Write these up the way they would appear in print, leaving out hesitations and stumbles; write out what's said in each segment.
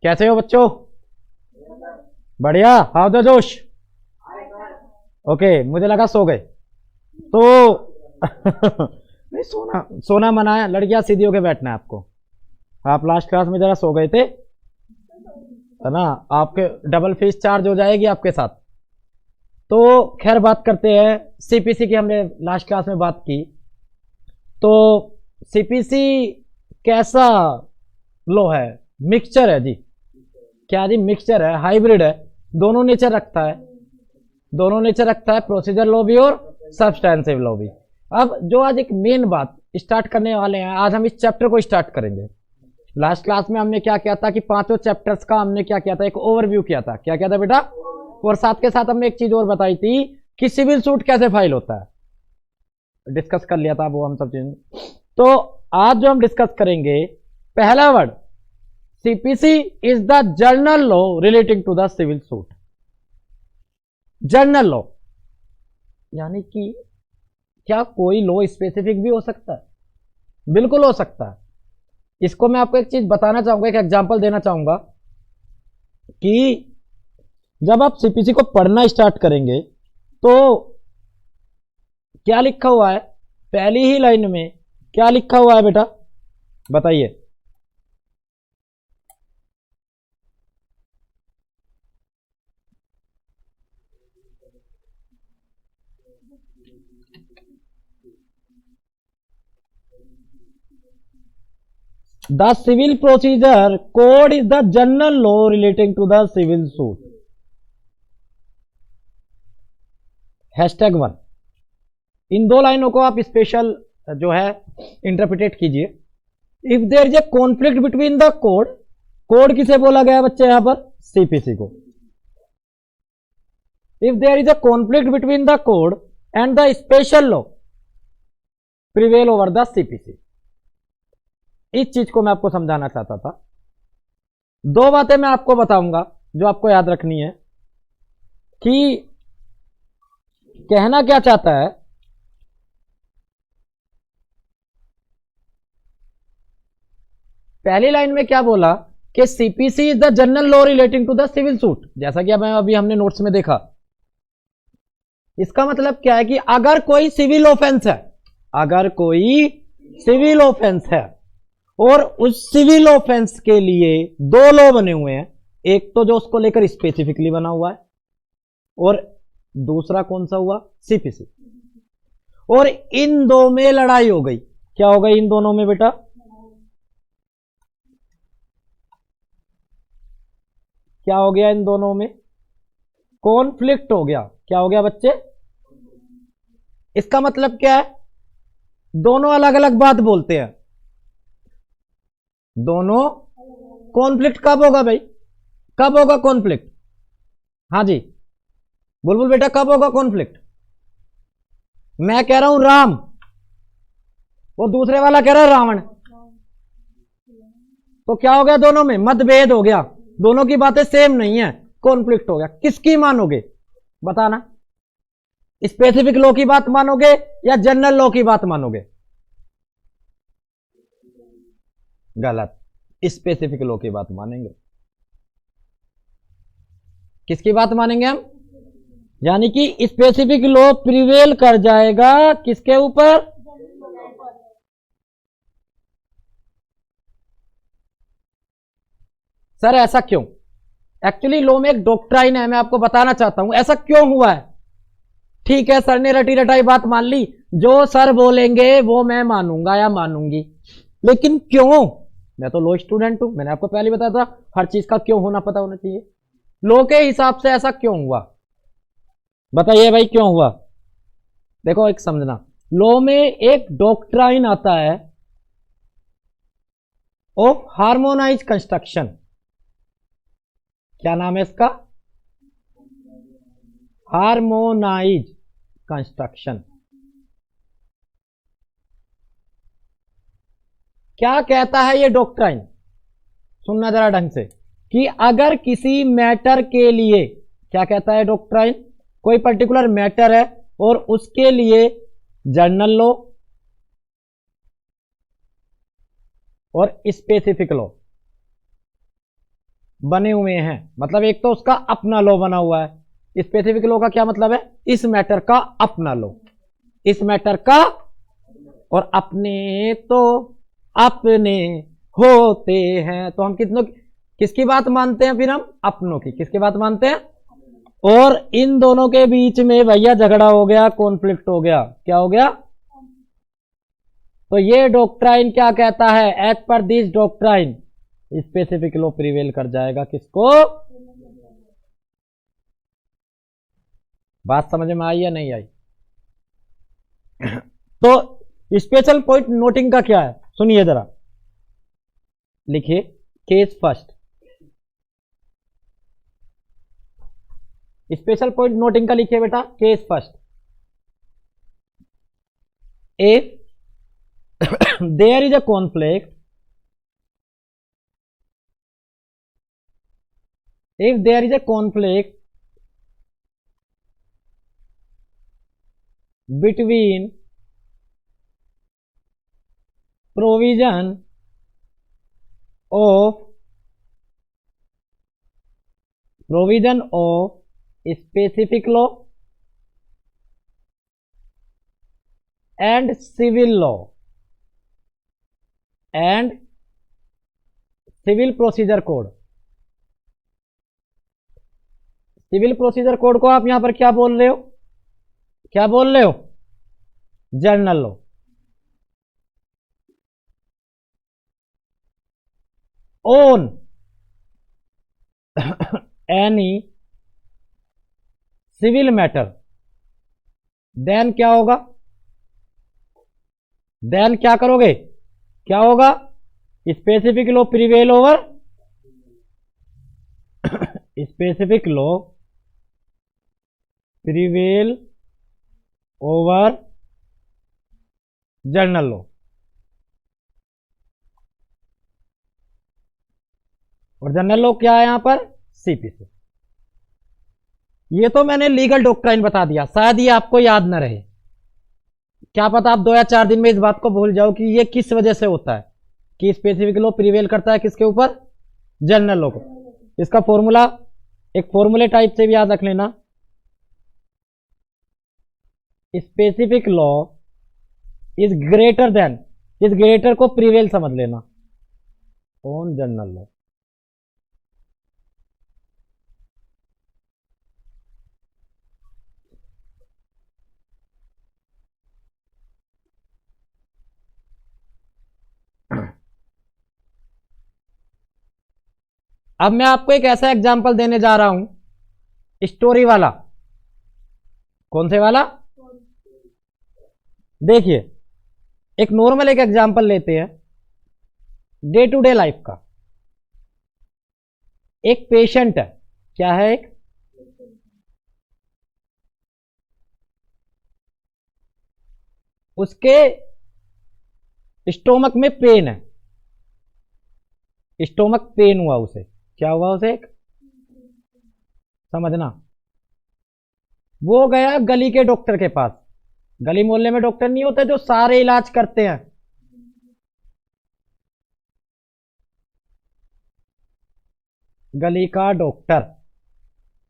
कैसे हो बच्चों? बढ़िया, हाउ द जोश? ओके, मुझे लगा सो गए तो नहीं, सोना सोना मना है, लड़कियां सीधी होके बैठना है आपको। आप लास्ट क्लास में जरा सो गए थे, है ना? आपके डबल फीस चार्ज हो जाएगी आपके साथ। तो खैर, बात करते हैं सीपीसी की। हमने लास्ट क्लास में बात की, तो सीपीसी कैसा लो है? मिक्सचर है जी। क्या जी? मिक्सचर है, हाइब्रिड है, दोनों नेचर रखता है। दोनों नेचर रखता है, प्रोसीजर लॉ भी और सब्सटेंसिव लॉ भी। अब जो आज एक मेन बात स्टार्ट करने वाले हैं, आज हम इस चैप्टर को स्टार्ट करेंगे। लास्ट क्लास में हमने क्या किया था कि पांचों चैप्टर्स का हमने क्या किया था, एक ओवरव्यू किया था। क्या किया था बेटा? और साथ के साथ हमने एक चीज और बताई थी कि सिविल सूट कैसे फाइल होता है, डिस्कस कर लिया था वो हम सब चीज। तो आज जो हम डिस्कस करेंगे, पहला word, CPC is the general law relating to the civil suit. General law यानी कि क्या कोई लॉ स्पेसिफिक भी हो सकता है? बिल्कुल हो सकता है। इसको मैं आपको एक चीज बताना चाहूंगा, एक एग्जांपल देना चाहूंगा कि जब आप सीपीसी को पढ़ना स्टार्ट करेंगे तो क्या लिखा हुआ है पहली ही लाइन में? क्या लिखा हुआ है बेटा, बताइए? The civil procedure code is the general law relating to the civil suit. #1। इन दो लाइनों को आप स्पेशल जो है इंटरप्रिटेट कीजिए। If there is a conflict between the code, code किसे बोला गया बच्चे यहां पर? सीपीसी को। If there is a conflict between the code and the special law prevail over the CPC. इस चीज को मैं आपको समझाना चाहता था। दो बातें मैं आपको बताऊंगा जो आपको याद रखनी है कि कहना क्या चाहता है। पहली लाइन में क्या बोला कि CPC is the general law relating to the civil suit, जैसा कि अभी हमने नोट्स में देखा। इसका मतलब क्या है कि अगर कोई सिविल ऑफेंस है, अगर कोई सिविल ऑफेंस है और उस सिविल ऑफेंस के लिए दो लॉ बने हुए हैं, एक तो जो उसको लेकर स्पेसिफिकली बना हुआ है और दूसरा कौन सा हुआ? सीपीसी। और इन दो में लड़ाई हो गई। क्या हो गई इन दोनों में बेटा? क्या हो गया इन दोनों में? कॉन्फ्लिक्ट हो गया। क्या हो गया बच्चे? इसका मतलब क्या है? दोनों अलग अलग बात बोलते हैं। दोनों कॉन्फ्लिक्ट कब होगा भाई? कब होगा कॉन्फ्लिक्ट? हाँ जी बुलबुल बेटा, कब होगा कॉन्फ्लिक्ट? मैं कह रहा हूं राम, वो दूसरे वाला कह रहा है रावण, तो क्या हो गया? दोनों में मतभेद हो गया, दोनों की बातें सेम नहीं है, कॉन्फ्लिक्ट हो गया। किसकी मानोगे बताना? स्पेसिफिक लॉ की बात मानोगे या जनरल लॉ की बात मानोगे? गलत, स्पेसिफिक लॉ की बात मानेंगे। किसकी बात मानेंगे हम? यानी कि स्पेसिफिक लॉ प्रिवेल कर जाएगा किसके ऊपर? सर ऐसा क्यों? एक्चुअली लॉ में एक डॉक्ट्राइन है, मैं आपको बताना चाहता हूं ऐसा क्यों हुआ है। ठीक है, सर ने रटी रटाई बात मान ली, जो सर बोलेंगे वो मैं मानूंगा या मानूंगी, लेकिन क्यों? मैं तो लॉ स्टूडेंट हूं, मैंने आपको पहले बताया था हर चीज का क्यों होना पता होना चाहिए। लॉ के हिसाब से ऐसा क्यों हुआ, बताइए भाई क्यों हुआ? देखो एक समझना, लॉ में एक डॉक्ट्राइन आता है ऑफ हार्मोनाइज कंस्ट्रक्शन। क्या नाम है इसका? Harmonise construction. क्या कहता है ये डॉक्ट्राइन? सुनना जरा ढंग से, कि अगर किसी मैटर के लिए, क्या कहता है डॉक्ट्राइन? कोई पर्टिकुलर मैटर है और उसके लिए जनरल लॉ और स्पेसिफिक लॉ, बने हुए हैं, मतलब एक तो उसका अपना लॉ बना हुआ है। स्पेसिफिक लॉ का क्या मतलब है? इस मैटर का अपना लॉ, इस मैटर का, और अपने तो अपने होते हैं, तो हम किसकी बात मानते हैं? फिर हम अपनों की। किसकी बात मानते हैं? और इन दोनों के बीच में भैया झगड़ा हो गया, कॉन्फ्लिक्ट हो गया। क्या हो गया? तो ये डॉक्ट्राइन क्या कहता है? As per this doctrine specific law prevail कर जाएगा। किसको? बात समझ में आई या नहीं आई? तो स्पेशल पॉइंट नोटिंग का क्या है, सुनिए जरा, लिखिए case first. Special point noting का लिखिए बेटा, case first. If there is a conflict, if there is a conflict between provision of specific law and civil law and civil procedure code, civil procedure code को आप यहां पर क्या बोल रहे हो? क्या बोल रहे हो? General law. On any civil matter, then क्या होगा? देन क्या करोगे? क्या होगा? Specific law prevail over, specific law prevail over general law. और जनरल लॉ क्या है यहां पर? सीपीसी। ये तो मैंने लीगल डॉक्ट्राइन बता दिया, शायद ये आपको याद न रहे। क्या पता आप 2 या 4 दिन में इस बात को भूल जाओ कि ये किस वजह से होता है, कि स्पेसिफिक लॉ प्रिवेल करता है किसके ऊपर? जनरल लॉ को। इसका फॉर्मूला एक फॉर्मूले टाइप से भी याद रख लेना, specific law is greater than, इस ग्रेटर को प्रिवेल समझ लेना ऑन जनरल लॉ। अब मैं आपको एक ऐसा एग्जांपल देने जा रहा हूं, स्टोरी वाला। कौन से वाला? देखिए, एक नॉर्मल एक एग्जांपल लेते हैं डे टू डे लाइफ का। एक पेशेंट है, क्या है? एक उसके स्टोमक में पेन है, स्टोमक पेन हुआ उसे। क्या हुआ उसे? एक समझना, वो गया गली के डॉक्टर के पास। गली मोहल्ले में डॉक्टर नहीं होते जो सारे इलाज करते हैं, गली का डॉक्टर,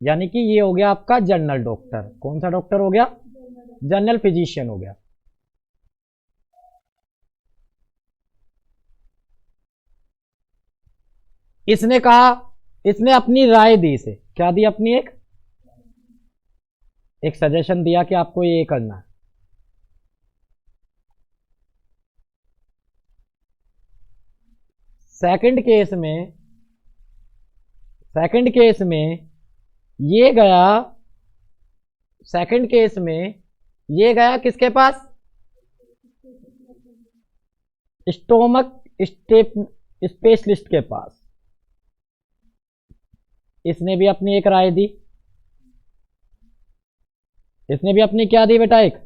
यानी कि ये हो गया आपका जनरल डॉक्टर। कौन सा डॉक्टर हो गया? जनरल फिजिशियन हो गया। इसने कहा, इसने अपनी राय दी इसे। क्या दी? अपनी एक सजेशन दिया कि आपको ये करना है। सेकंड केस में ये गया, सेकंड केस में ये गया किसके पास? स्टोमक स्पेशलिस्ट के पास। इसने भी अपनी एक राय दी, इसने भी अपनी क्या दी बेटा? एक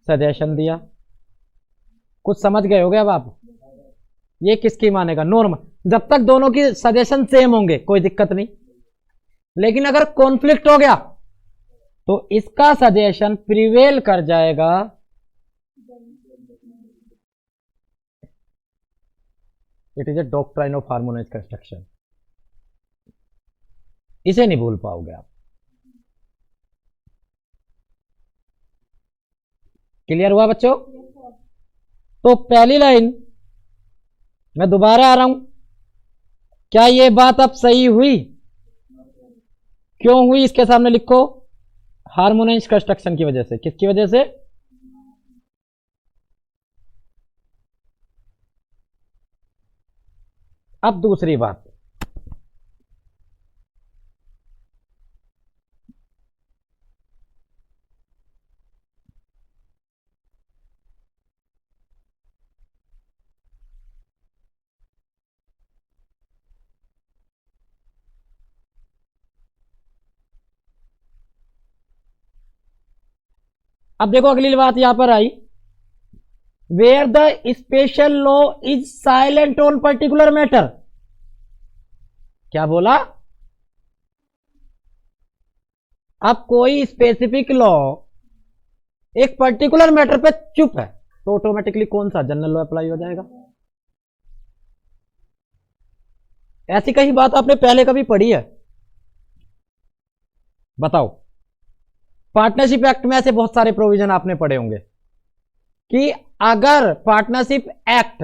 सजेशन दिया। कुछ समझ गए होगे अब आप? ये किसकी मानेगा? नॉर्मल, जब तक दोनों की सजेशन सेम होंगे कोई दिक्कत नहीं, लेकिन अगर कॉन्फ्लिक्ट हो गया तो इसका सजेशन प्रिवेल कर जाएगा it is a doctrine of harmonise construction. इसे नहीं भूल पाओगे आप। क्लियर हुआ बच्चों? तो पहली लाइन मैं दोबारा आ रहा हूं, क्या ये बात अब सही हुई? क्यों हुई इसके सामने लिखो, हार्मोनाइज कंस्ट्रक्शन की वजह से। किसकी वजह से? अब दूसरी बात, अब देखो अगली बात यहां पर आई, where the special law is silent on particular matter. क्या बोला? अब कोई स्पेसिफिक लॉ एक पर्टिकुलर मैटर पे चुप है तो ऑटोमेटिकली कौन सा जनरल लॉ अप्लाई हो जाएगा? ऐसी कहीं बात आपने पहले कभी पढ़ी है? बताओ। पार्टनरशिप एक्ट में ऐसे बहुत सारे प्रोविजन आपने पढ़े होंगे कि अगर पार्टनरशिप एक्ट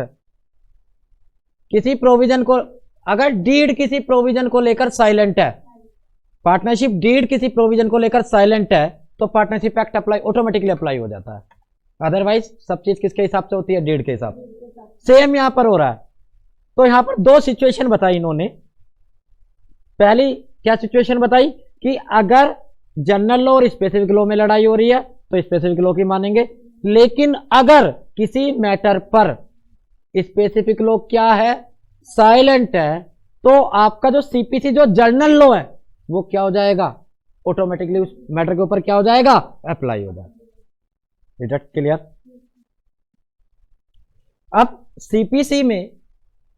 किसी प्रोविजन को, अगर डीड किसी प्रोविजन को लेकर साइलेंट है, पार्टनरशिप डीड किसी प्रोविजन को लेकर साइलेंट है, तो partnership act apply automatically apply हो जाता है। अदरवाइज सब चीज किसके हिसाब से होती है? डीड के हिसाब से। सेम यहां पर हो रहा है। तो यहां पर दो सिचुएशन बताई इन्होंने। पहली क्या सिचुएशन बताई कि अगर जनरल लॉ और स्पेसिफिक लॉ में लड़ाई हो रही है तो स्पेसिफिक लॉ की मानेंगे, लेकिन अगर किसी मैटर पर स्पेसिफिक लॉ क्या है? साइलेंट है, तो आपका जो सीपीसी जो जनरल लॉ है वो क्या हो जाएगा? ऑटोमेटिकली उस मैटर के ऊपर क्या हो जाएगा? अप्लाई हो जाएगा। Is that clear? अब सीपीसी में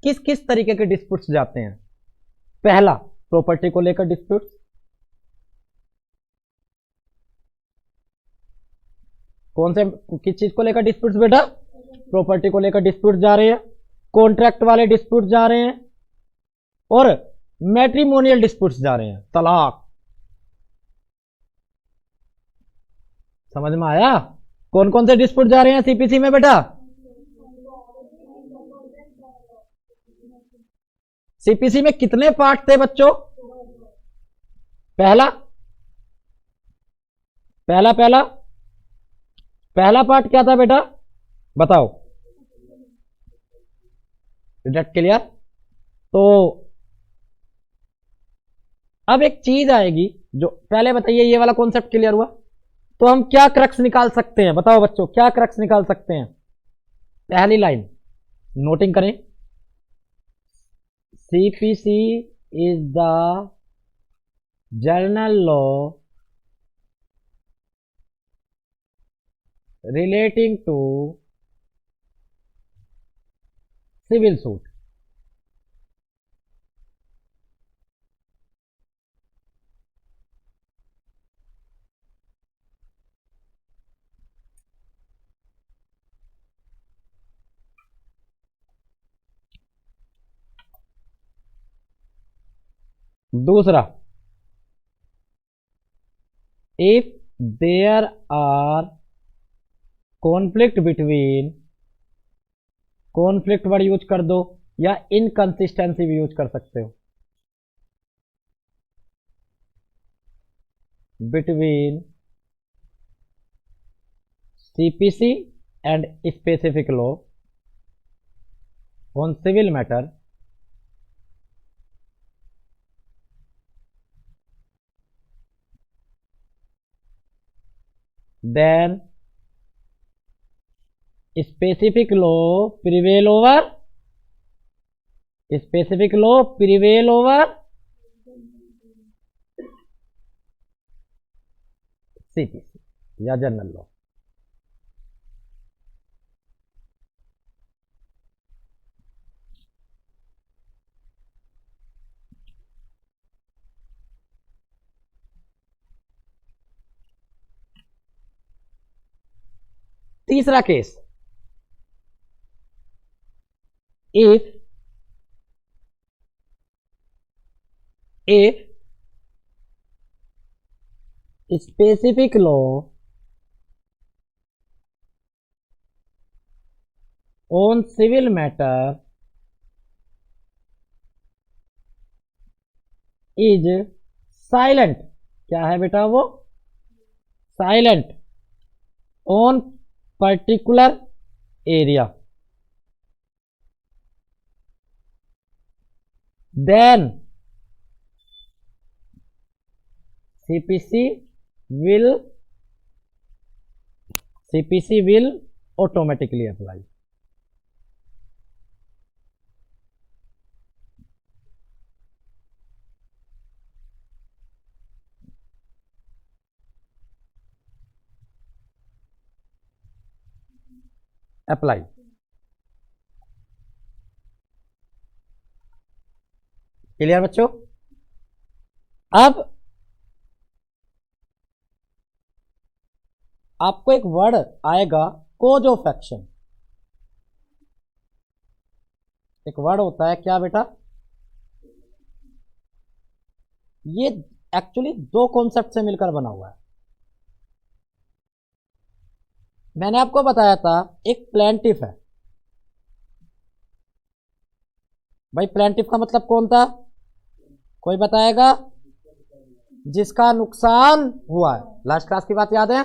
किस किस तरीके के डिस्प्यूट्स जाते हैं? पहला, प्रॉपर्टी को लेकर डिस्प्यूट। कौन से किस चीज को लेकर डिस्प्यूट्स बेटा? प्रॉपर्टी को लेकर डिस्प्यूट जा रहे हैं, कॉन्ट्रैक्ट वाले डिस्प्यूट जा रहे हैं, और मैट्रिमोनियल डिस्प्यूट्स जा रहे हैं, तलाक। समझ में आया? कौन कौन से डिस्प्यूट जा रहे हैं सीपीसी में बेटा? सीपीसी में कितने पार्ट थे बच्चों? पहला पहला पहला पहला पार्ट क्या था बेटा? बताओ। Is that clear? तो अब एक चीज आएगी जो पहले बताइए, ये वाला कॉन्सेप्ट क्लियर हुआ? तो हम क्या क्रक्स निकाल सकते हैं? बताओ बच्चों, क्या क्रक्स निकाल सकते हैं? पहली लाइन नोटिंग करें, CPC is the general law relating to civil suit. दूसरा, if there are conflict between, conflict word use कर दो या इनकंसिस्टेंसी भी यूज कर सकते हो, between CPC and specific law on civil matter, then specific law prevail over, specific law prevail over CPC या general law. तीसरा case, if specific law on civil matter is silent. क्या है बेटा वो? Silent on particular area, then CPC will automatically apply। Apply. Clear बच्चों? अब आपको एक वर्ड आएगा कोज ऑफ एक्शन। एक वर्ड होता है क्या बेटा? ये एक्चुअली दो कॉन्सेप्ट से मिलकर बना हुआ है। मैंने आपको बताया था एक प्लेंटिफ है। भाई प्लेंटिफ का मतलब कौन था? कोई बताएगा? जिसका नुकसान हुआ है। लास्ट क्लास की बात याद है?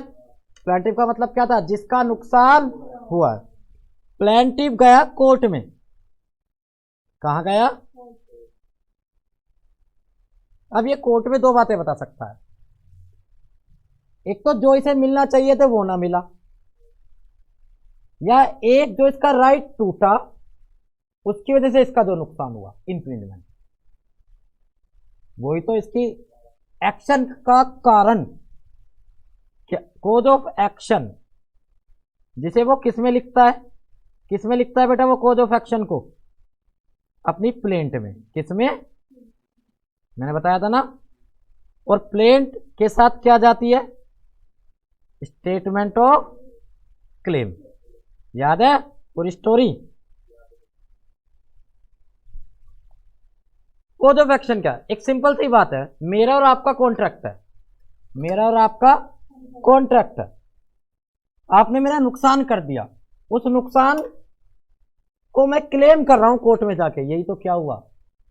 प्लेंटिफ का मतलब क्या था? जिसका नुकसान हुआ है। प्लेंटिफ गया कोर्ट में। कहां गया? अब ये कोर्ट में दो बातें बता सकता है। एक तो जो इसे मिलना चाहिए था वो ना मिला, या एक जो इसका राइट टूटा उसकी वजह से इसका जो नुकसान हुआ, इन्फ्रिंजमेंट। वही तो इसकी एक्शन का कारण, कोज ऑफ एक्शन, जिसे वो किस में लिखता है? किस में लिखता है बेटा वो कोज ऑफ एक्शन को? अपनी प्लेंट में। किस में? मैंने बताया था ना। और प्लेंट के साथ क्या जाती है? Statement of claim. याद है पूरी स्टोरी? कोज ऑफ एक्शन क्या है? एक सिंपल सी बात है, मेरा और आपका कॉन्ट्रैक्ट है। मेरा और आपका कॉन्ट्रैक्ट है। आपने मेरा नुकसान कर दिया, उस नुकसान को मैं क्लेम कर रहा हूं कोर्ट में जाके। यही तो क्या हुआ?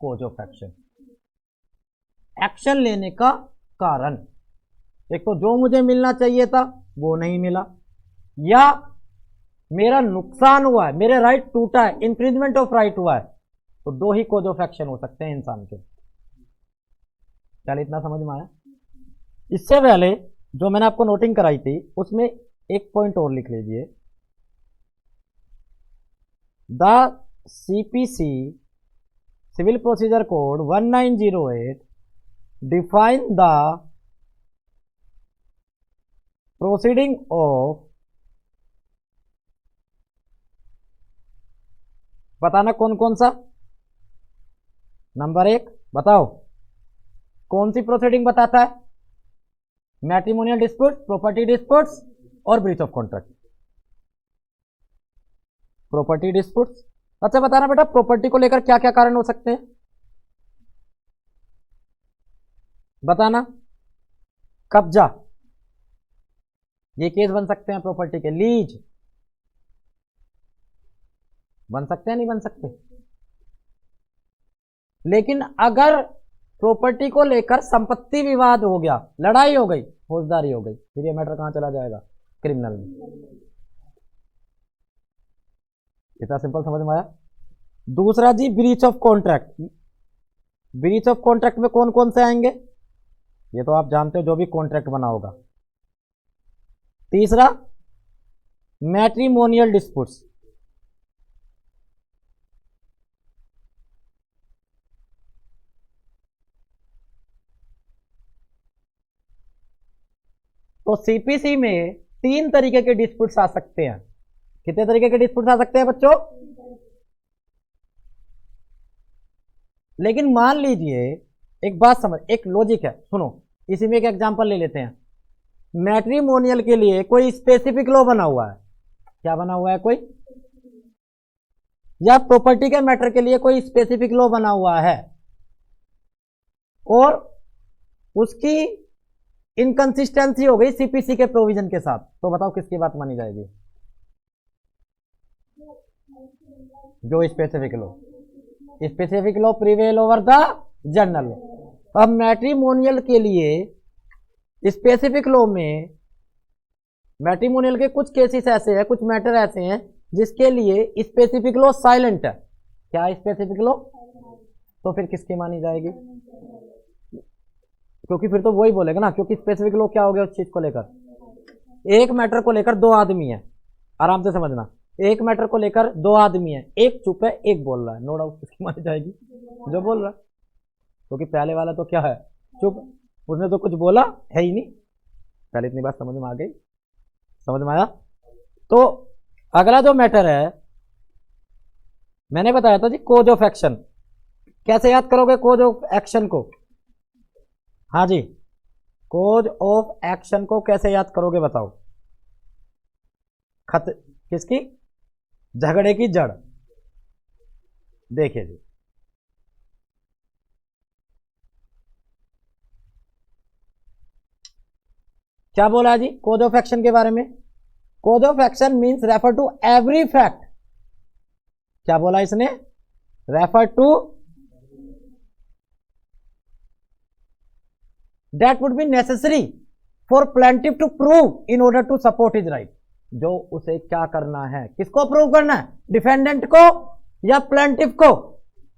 कोज ऑफ एक्शन। एक्शन लेने का कारण। एक तो जो मुझे मिलना चाहिए था वो नहीं मिला, या मेरा नुकसान हुआ है, मेरे राइट टूटा है, इंफ्रिंजमेंट ऑफ राइट हुआ है। तो दो ही कोज ऑफ एक्शन हो सकते हैं इंसान के। चलिए इतना समझ में आया? इससे पहले जो मैंने आपको नोटिंग कराई थी उसमें एक पॉइंट और लिख लीजिए। The CPC civil procedure code 1908 define the proceeding of, बताना कौन कौन सा? नंबर 1 बताओ, कौन सी प्रोसीडिंग बताता है? मैट्रिमोनियल डिस्प्यूट, प्रॉपर्टी डिस्प्यूट्स और breach of contract. Property disputes. अच्छा बताना बेटा, प्रॉपर्टी को लेकर क्या क्या कारण हो सकते हैं? बताना। कब्जा, ये केस बन सकते हैं प्रॉपर्टी के। लीज बन सकते हैं, नहीं बन सकते? लेकिन अगर प्रॉपर्टी को लेकर संपत्ति विवाद हो गया, लड़ाई हो गई, फौजदारी हो गई, फिर ये मैटर कहां चला जाएगा? क्रिमिनल में। इतना सिंपल समझ में आया? दूसरा जी breach of contract. Breach of contract में कौन कौन से आएंगे? ये तो आप जानते हो, जो भी कॉन्ट्रैक्ट बना होगा। तीसरा मैट्रिमोनियल डिस्प्यूट्स। तो CPC में 3 तरीके के डिस्प्यूट्स आ सकते हैं। कितने तरीके के डिस्प्यूट्स आ सकते हैं बच्चों? लेकिन मान लीजिए, एक बात समझ, एक लॉजिक है, सुनो। इसी में एक एग्जांपल ले लेते हैं। मैट्रिमोनियल के लिए कोई स्पेसिफिक लॉ बना हुआ है। क्या बना हुआ है? कोई, या प्रॉपर्टी के मैटर के लिए कोई स्पेसिफिक लॉ बना हुआ है, और उसकी इनकंसिस्टेंसी हो गई सीपीसी के प्रोविजन के साथ, तो बताओ किसकी बात मानी जाएगी? जो specific low, specific low prevail over the general. अब मैट्रिमोनियल के लिए स्पेसिफिक लो में, मैट्रिमोनियल के कुछ केसेस ऐसे हैं, कुछ मैटर ऐसे हैं जिसके लिए स्पेसिफिक लो साइलेंट है। क्या स्पेसिफिक लो? तो फिर किसकी मानी जाएगी? क्योंकि फिर तो वही बोलेगा ना, क्योंकि स्पेसिफिक लो क्या हो गया उस चीज को लेकर, एक मैटर को लेकर दो आदमी है, आराम से समझना, एक मैटर को लेकर दो आदमी है, एक चुप है एक बोल रहा है, नो डाउट किसकी मानी जाएगी? जो बोल रहा है, क्योंकि पहले वाला तो क्या है, चुप, उसने तो कुछ बोला है ही नहीं। पहले इतनी बात समझ में आ गई, समझ में आया? तो अगला जो मैटर है, मैंने बताया था जी कोज ऑफ एक्शन। कैसे याद करोगे कोज ऑफ एक्शन को? हाँ जी, कोज ऑफ एक्शन को कैसे याद करोगे बताओ? खत किसकी? झगड़े की जड़। देखिए जी, क्या बोला है जी कोज ऑफ एक्शन के बारे में? Cause of action means refer to every fact. क्या बोला इसने? Refer to that would be necessary for plaintiff to prove in order to support his right। जो उसे क्या करना है, किसको प्रूव करना है? डिफेंडेंट को या प्लेंटिफ को?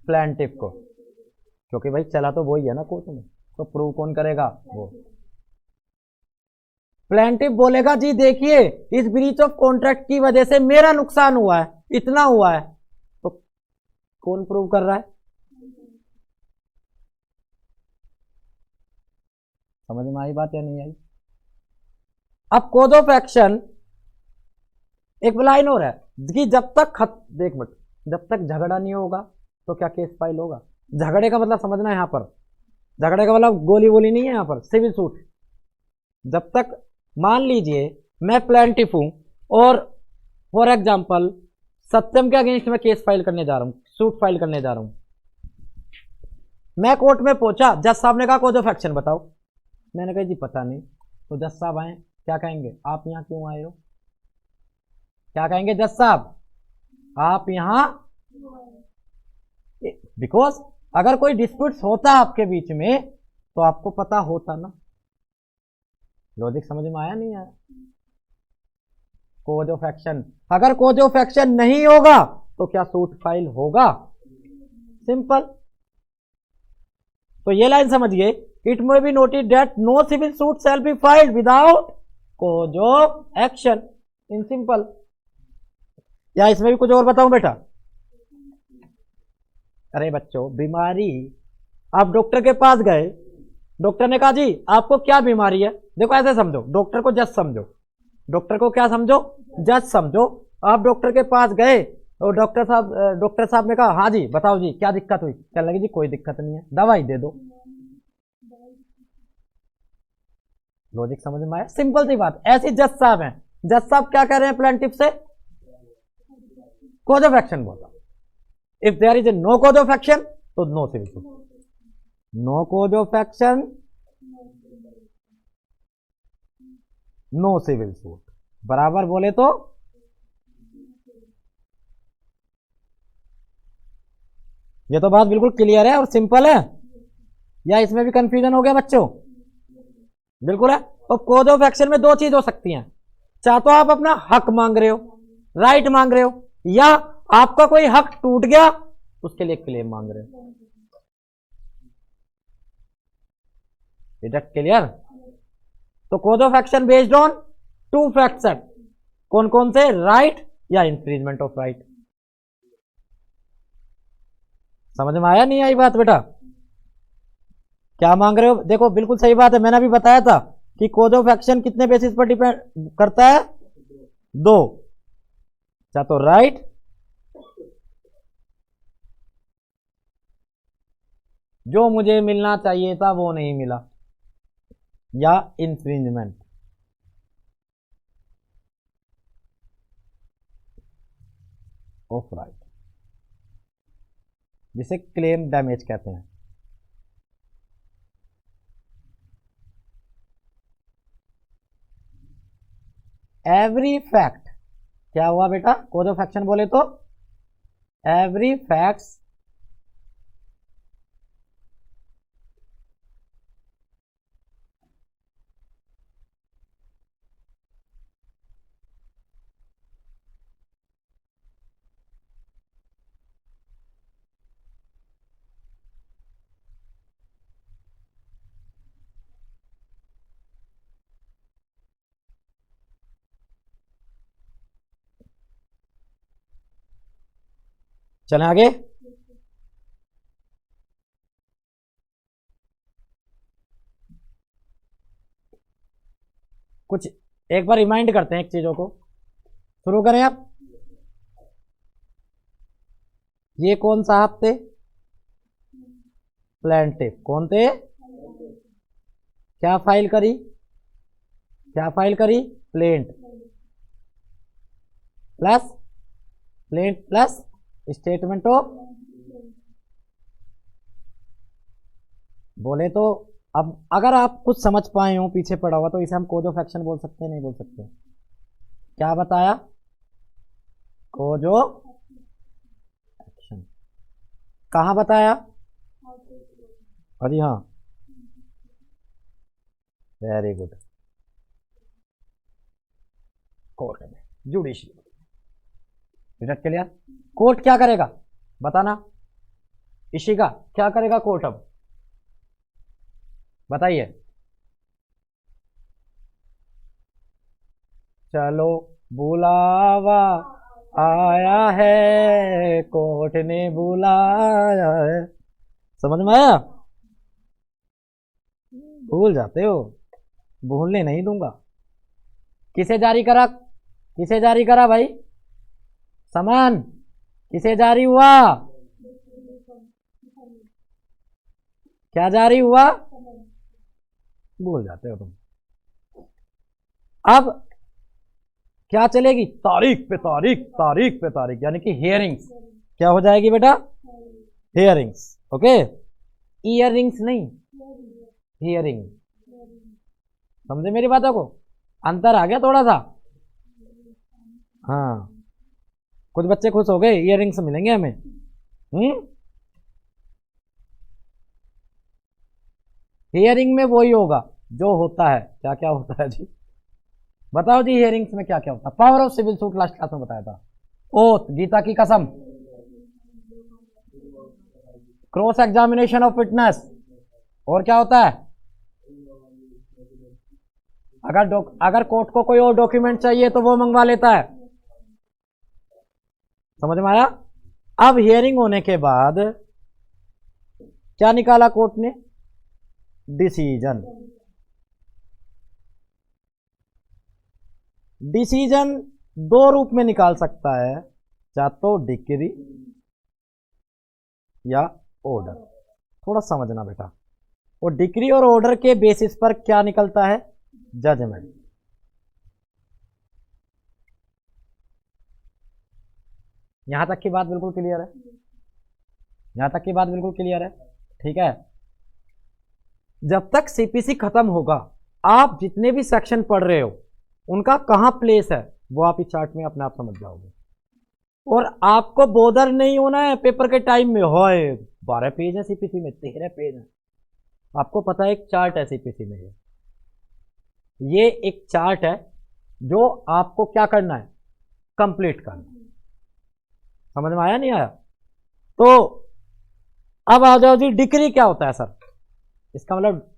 प्लेंटिफ को, क्योंकि भाई चला तो वही है ना कोर्ट में, तो प्रूव कौन करेगा? वो प्लेंटिफ बोलेगा जी देखिए इस ब्रीच ऑफ कॉन्ट्रैक्ट की वजह से मेरा नुकसान हुआ है, इतना हुआ है, तो कौन प्रूव कर रहा है? समझ में आई बात या नहीं आई? अब कोज ऑफ एक्शन एक लाइन हो रहा है कि जब तक देख मत, जब तक झगड़ा नहीं होगा तो क्या केस फाइल होगा? झगड़े का मतलब समझना है, यहां पर झगड़े का मतलब गोली वोली नहीं है, यहां पर सिविल सूट। जब तक मान लीजिए मैं प्लेंटिफ हूं और फॉर एग्जांपल सत्यम के अगेंस्ट में केस फाइल करने जा रहा हूं, सूट फाइल करने जा रहा हूं, मैं कोर्ट में पहुंचा, जज साहब ने कहा कोज ऑफ एक्शन बताओ, मैंने कहा जी पता नहीं, तो जज साहब आए, क्या कहेंगे? आप यहां क्यों आए हो? क्या कहेंगे जज साहब? आप यहां, बिकॉज अगर कोई डिस्प्यूट होता आपके बीच में तो आपको पता होता ना। लॉजिक समझ में आया नहीं आया? कोज ऑफ एक्शन, अगर कोज ऑफ एक्शन नहीं होगा तो क्या सूट फाइल होगा? सिंपल। तो ये लाइन समझिए, it may be noted that no civil suit shall be filed without cause of action, in simple. या इसमें भी कुछ और बताऊं बेटा? अरे बच्चों, बीमारी, आप डॉक्टर के पास गए, डॉक्टर ने कहा जी आपको क्या बीमारी है? देखो ऐसे समझो, डॉक्टर को जज समझो, डॉक्टर को क्या समझो? जज समझो। आप डॉक्टर के पास गए और डॉक्टर साहब ने कहा हाँ जी बताओ जी क्या दिक्कत हुई? क्या लगी जी कोई दिक्कत नहीं है, दवाई दे दो। लॉजिक समझ में आया? सिंपल सी बात। ऐसी जज साहब हैं, जज साहब क्या कह रहे हैं प्लेंटिफ से? कोज ऑफ एक्शन बोला। If there is a no cause of action तो no civil suit, no cause of action no civil suit, बराबर बोले तो ये तो बात बिल्कुल क्लियर है और सिंपल है, या इसमें भी कंफ्यूजन हो गया बच्चों? बिल्कुल है। तो कोज ऑफ एक्शन में दो चीज हो सकती हैं, चाहे तो आप अपना हक मांग रहे हो, राइट मांग रहे हो, या आपका कोई हक टूट गया उसके लिए क्लेम मांग रहे हो। Is that clear? तो cause of action based on two facts set, कौन कौन से? राइट या इंफ्रिंजमेंट ऑफ राइट। समझ में आया नहीं आई बात बेटा? क्या मांग रहे हो? देखो बिल्कुल सही बात है, मैंने अभी बताया था कि कोज ऑफ एक्शन कितने बेसिस पर डिपेंड करता है? दो, या तो राइट जो मुझे मिलना चाहिए था वो नहीं मिला, या इंफ्रिंजमेंट ऑफ राइट, जिसे क्लेम डैमेज कहते हैं। एवरी फैक्ट, क्या हुआ बेटा, कोज ऑफ एक्शन बोले तो एवरी फैक्ट्स चलें आगे। कुछ एक बार रिमाइंड करते हैं एक चीजों को, शुरू करें आप। ये कौन साहब थे, प्लेंटिफ, कौन थे, क्या फाइल करी, क्या फाइल करी, प्लेंट प्लस स्टेटमेंट ऑफ, बोले तो अब अगर आप कुछ समझ पाए हो पीछे पड़ा हुआ तो इसे हम कोज ऑफ एक्शन बोल सकते हैं, नहीं बोल सकते, क्या बताया, कोज ऑफ एक्शन, कहां बताया, अरे हाँ, वेरी गुड, कोर्ट में, जुडिशियल, क्लियर। कोर्ट क्या करेगा बताना, इशिका क्या करेगा कोर्ट, अब बताइए, चलो बुलावा आया है, कोर्ट ने बुलाया है, समझ में आया, भूल जाते हो, भूलने नहीं दूंगा। किसे जारी करा, किसे जारी करा भाई, सामान किसे जारी हुआ, क्या जारी हुआ, भूल जाते हो तुम। अब क्या चलेगी, तारीख पे तारीख, तारीख पे तारीख, यानी कि हियरिंग्स, क्या हो जाएगी बेटा, हियरिंग्स, ओके, ईयरिंग्स नहीं, हियरिंग, समझे मेरी बातों को, अंतर आ गया थोड़ा सा, हाँ, कुछ बच्चे खुश हो गए, ईयरिंग्स मिलेंगे हमें, हियरिंग में वही होगा जो होता है, क्या क्या होता है जी, बताओ जी, हियरिंग्स में क्या क्या होता है, power of civil suit last class में बताया था, ओथ, गीता की कसम, क्रॉस एग्जामिनेशन ऑफ विटनेस, और क्या होता है, अगर कोर्ट को कोई और डॉक्यूमेंट चाहिए तो वो मंगवा लेता है, समझ में आया। अब हियरिंग होने के बाद क्या निकाला कोर्ट ने, डिसीजन, डिसीजन दो रूप में निकाल सकता है, या तो डिक्री या ऑर्डर, थोड़ा समझना बेटा, और डिक्री और ऑर्डर के बेसिस पर क्या निकलता है, जजमेंट। यहां तक की बात बिल्कुल क्लियर है, यहां तक की बात बिल्कुल क्लियर है, ठीक है। जब तक सीपीसी खत्म होगा, आप जितने भी सेक्शन पढ़ रहे हो उनका कहां प्लेस है वो आप इस चार्ट में अपने आप समझ जाओगे, और आपको बोदर नहीं होना है पेपर के टाइम में, होए 12 पेज है सीपीसी में, 13 पेज है, आपको पता है एक चार्ट है सीपीसी में, ये एक चार्ट है जो आपको क्या करना है, कंप्लीट करना, समझ में आया नहीं आया। तो अब आ जाओ जी, डिक्री क्या होता है सर, इसका मतलब,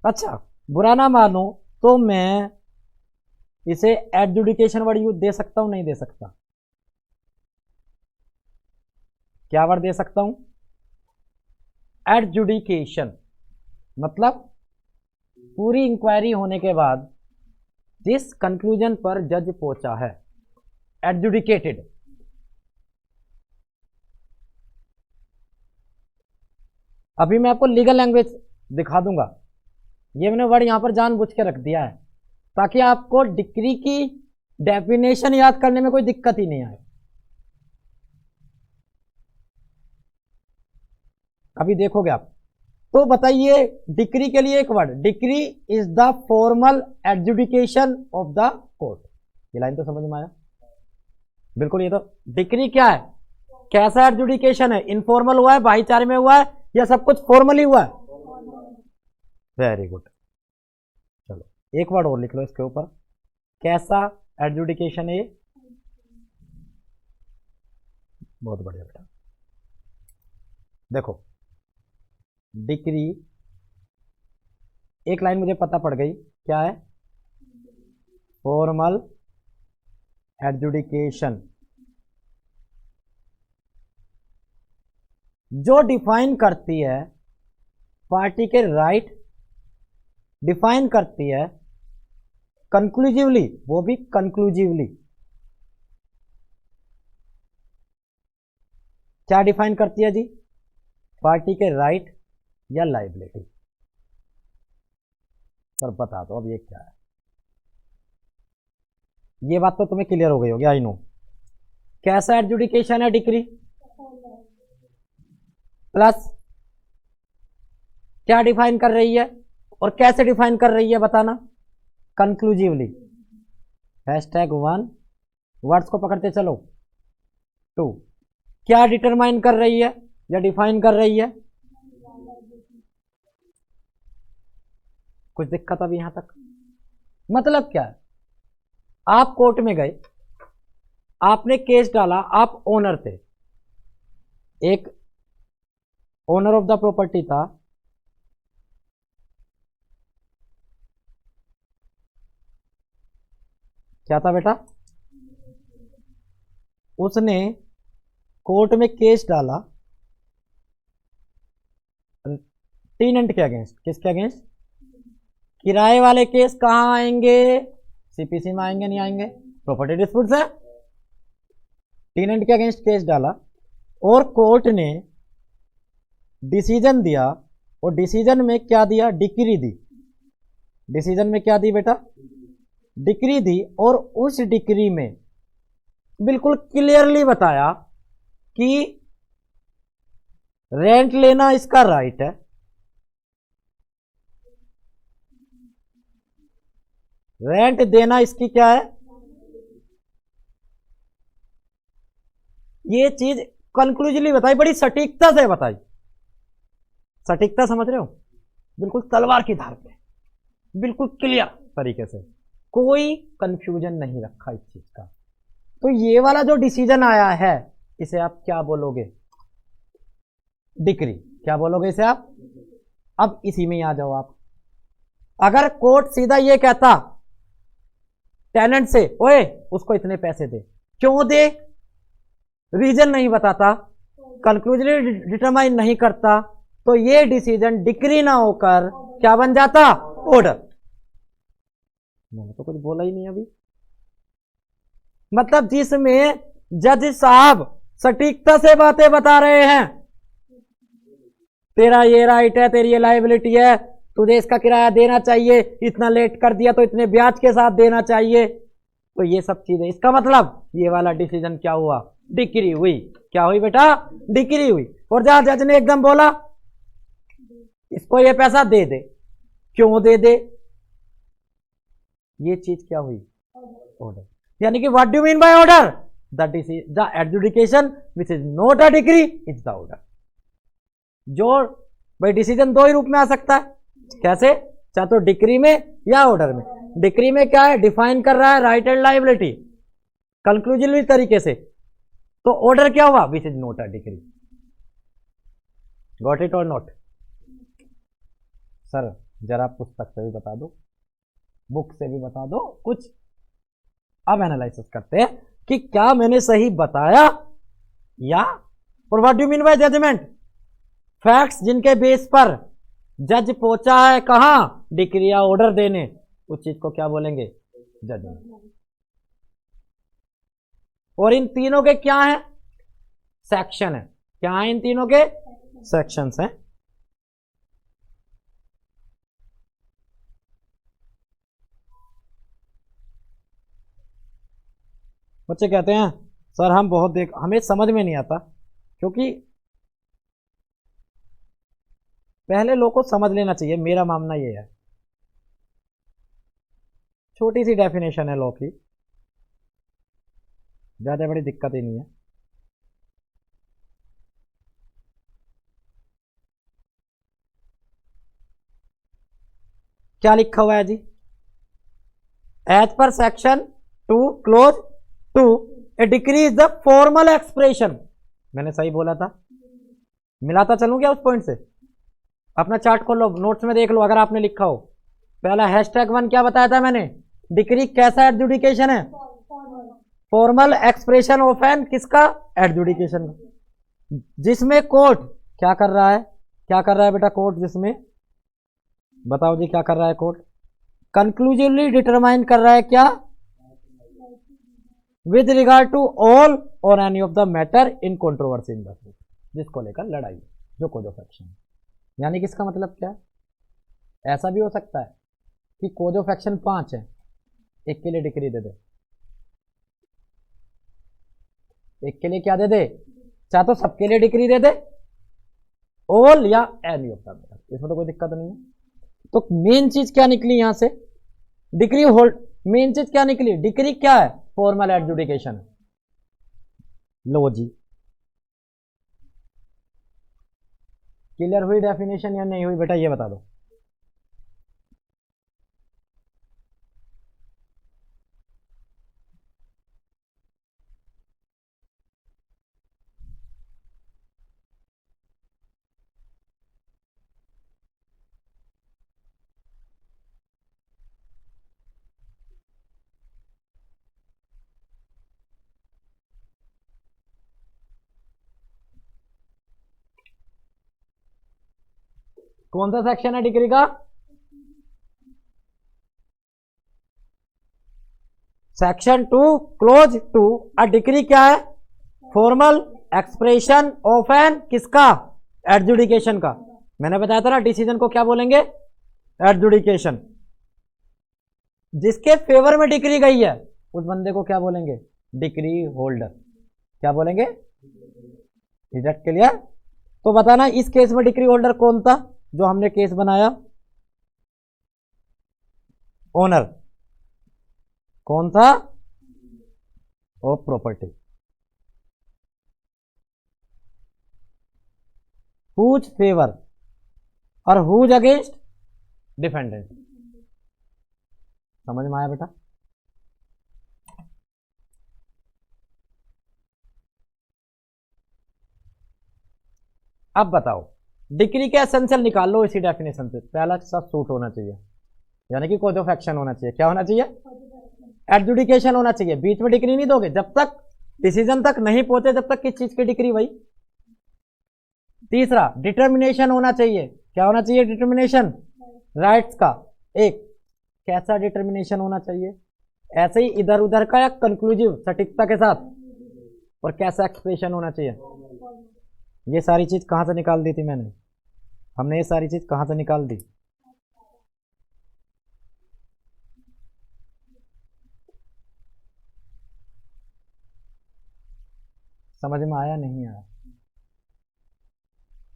अच्छा बुरा ना मानो तो मैं इसे एडजुडिकेशन वर्ड यूज दे सकता हूं, नहीं दे सकता, क्या वर्ड दे सकता हूं, एडजुडिकेशन, मतलब पूरी इंक्वायरी होने के बाद जिस कंक्लूजन पर जज पहुंचा है, एडजुडिकेटेड। अभी मैं आपको लीगल लैंग्वेज दिखा दूंगा, ये मैंने वर्ड यहां पर जानबूझ के रख दिया है ताकि आपको डिक्री की डेफिनेशन याद करने में कोई दिक्कत ही नहीं आए। अभी देखोगे आप तो बताइए, डिक्री के लिए एक word, decree is the formal adjudication of the court, ये लाइन तो समझ में आया? बिल्कुल। ये तो डिक्री क्या है, कैसा एडजुडिकेशन है, इनफॉर्मल हुआ है, भाईचारे में हुआ है, या सब कुछ फॉर्मली हुआ है? Very good. चलो एक वर्ड और लिख लो इसके ऊपर, कैसा एडजुडिकेशन है ये? बहुत बढ़िया बेटा। देखो डिक्री, एक लाइन मुझे पता पड़ गई, क्या है? Formal adjudication. जो डिफाइन करती है पार्टी के राइट, डिफाइन करती है कंक्लूसिवली, वो भी कंक्लूसिवली। क्या डिफाइन करती है जी? पार्टी के राइट या लायबिलिटी। सर बता दो अब ये क्या है? ये बात तो तुम्हें क्लियर हो गई होगी, आई नो। कैसा एडजुडिकेशन है डिक्री? प्लस क्या डिफाइन कर रही है और कैसे डिफाइन कर रही है बताना? कंक्लूसिवली। #1 वर्ड्स को पकड़ते चलो। 2 क्या डिटरमाइन कर रही है या डिफाइन कर रही है? कुछ दिक्कत अभी यहां तक? मतलब क्या है, आप कोर्ट में गए, आपने केस डाला, आप ओनर थे, एक ओनर ऑफ द प्रॉपर्टी था, क्या था बेटा? उसने कोर्ट में केस डाला टेनेंट के अगेंस्ट। किसके अगेंस्ट? किराए वाले केस कहां आएंगे? सीपीसी में आएंगे, नहीं आएंगे? प्रॉपर्टी डिस्प्यूट है। टेनेंट के अगेंस्ट केस डाला और कोर्ट ने डिसीजन दिया, और डिसीजन में क्या दिया? डिक्री दी। डिसीजन में क्या दी बेटा? डिक्री दी। और उस डिक्री में बिल्कुल क्लियरली बताया कि रेंट लेना इसका राइट है, रेंट देना इसकी क्या है? ये चीज कंक्लूसिवली बताई, बड़ी सटीकता से बताई। सटीकता समझ रहे हो? बिल्कुल तलवार की धार पे, बिल्कुल क्लियर तरीके से, कोई कंफ्यूजन नहीं रखा इस चीज का। तो ये वाला जो डिसीजन आया है, इसे आप क्या बोलोगे? डिक्री। क्या बोलोगे इसे आप? अब इसी में आ जाओ आप। अगर कोर्ट सीधा ये कहता टेनेंट से, ओए उसको इतने पैसे दे, क्यों दे? रीजन नहीं बताता, कंक्लूजनली डिटरमाइन नहीं करता, तो ये डिसीजन डिक्री ना होकर क्या बन जाता? ऑर्डर। मैंने तो कुछ बोला ही नहीं अभी। मतलब जिसमें जज साहब सटीकता से बातें बता रहे हैं, तेरा ये राइट है, तेरी ये लायबिलिटी है, तुझे इसका किराया देना चाहिए, इतना लेट कर दिया तो इतने ब्याज के साथ देना चाहिए, तो ये सब चीजें, इसका मतलब ये वाला डिसीजन क्या हुआ? डिक्री हुई। क्या हुई बेटा? डिक्री हुई। और जहां जज ने एकदम बोला इसको ये पैसा दे दे, क्यों दे दे? ये चीज क्या हुई? ऑर्डर। यानी कि what do mean by order? The adjudication which is not a decree is the order. जो भाई डिसीजन दो ही रूप में आ सकता है, कैसे? चाहे तो डिक्री में या ऑर्डर में। डिक्री में क्या है? डिफाइन कर रहा है राइट एंड लायबिलिटी कंक्लूसिवली तरीके से, तो ऑर्डर क्या हुआ? विच is not a decree. Got it और नॉट? सर जरा पुस्तक से भी बता दो, बुक से भी बता दो कुछ। अब एनालिसिस करते हैं कि क्या मैंने सही बताया या। और what do mean by judgement? Facts जिनके बेस पर जज पहुंचा है कहां? डिक्री या ऑर्डर देने, उस चीज को क्या बोलेंगे? जजमेंट। और इन तीनों के क्या है? सेक्शन है। क्या है इन तीनों के? सेक्शंस हैं। बच्चे कहते हैं सर हम बहुत हमें समझ में नहीं आता, क्योंकि पहले लोग को समझ लेना चाहिए, मेरा मानना यह है। छोटी सी डेफिनेशन है लॉ की, ज्यादा बड़ी दिक्कत ही नहीं है। क्या लिखा हुआ है जी? As per section 2 clause 2 a decree is the formal expression. मैंने सही बोला था? मिलाता चलूं क्या उस पॉइंट से? अपना चार्ट खोल लो, नोट्स में देख लो अगर आपने लिखा हो। पहला #1 क्या बताया था मैंने? डिक्री कैसा एडजुडिकेशन है? फॉर्मल एक्सप्रेशन ऑफ एन किसका? एडजुडिकेशन। जिसमें कोर्ट क्या कर रहा है? क्या कर रहा है बेटा कोर्ट? जिसमें, बताओ जी क्या कर रहा है कोर्ट? कंक्लूसिवली डिटरमाइन कर रहा है क्या? विद रिगार्ड टू ऑल और any of the matter in controversy in the suit, जिसको लेकर लड़ाई, जो कोज ऑफ एक्शन। यानी कि इसका मतलब क्या है? ऐसा भी हो सकता है कि कोज ऑफ एक्शन 5 है, एक के लिए डिक्री दे दे, एक के लिए क्या दे दे, चाहे तो सबके लिए डिक्री दे दे, ऑल या एनी ऑफ द मैटर, इसमें तो कोई दिक्कत नहीं है। तो मेन चीज क्या निकली यहां से? डिक्री होल्ड, मेन चीज क्या निकली? डिक्री क्या है? Formal adjudication. लो जी, क्लियर हुई डेफिनेशन या नहीं हुई बेटा, ये बता दो। कौन सा सेक्शन है डिग्री का? Section 2 clause 2। अ डिग्री क्या है? फॉर्मल एक्सप्रेशन ऑफ एन किसका? एडजुडिकेशन का। मैंने बताया था ना, डिसीजन को क्या बोलेंगे? एडजुडिकेशन। जिसके फेवर में डिग्री गई है उस बंदे को क्या बोलेंगे? Degree holder. क्या बोलेंगे? Is that clear? तो बताना इस केस में डिग्री होल्डर कौन था जो हमने केस बनाया? ओनर। कौन था? Of property. हुज फेवर और हुज अगेंस्ट? डिफेंडेंट। समझ में आया बेटा? अब बताओ, डिक्री के एसेंशियल निकाल लो इसी डेफिनेशन से। पहला सब सूट होना चाहिए, यानी कि कोज ऑफ एक्शन होना चाहिए। क्या होना चाहिए? एडजुडिकेशन होना चाहिए। बीच में डिक्री नहीं दोगे, जब तक डिसीजन तक नहीं पहुंचे तब तक किस चीज की डिक्री भाई? तीसरा, डिटर्मिनेशन होना चाहिए। क्या होना चाहिए? डिटर्मिनेशन राइट्स का। एक कैसा डिटर्मिनेशन होना चाहिए? ऐसे ही इधर उधर का या कंक्लूसिव सटीकता के साथ? और कैसा एक्सप्रेशन होना चाहिए? ये सारी चीज कहां से निकाल दी थी मैंने? हमने ये सारी चीज कहां से निकाल दी? समझ में आया नहीं आया?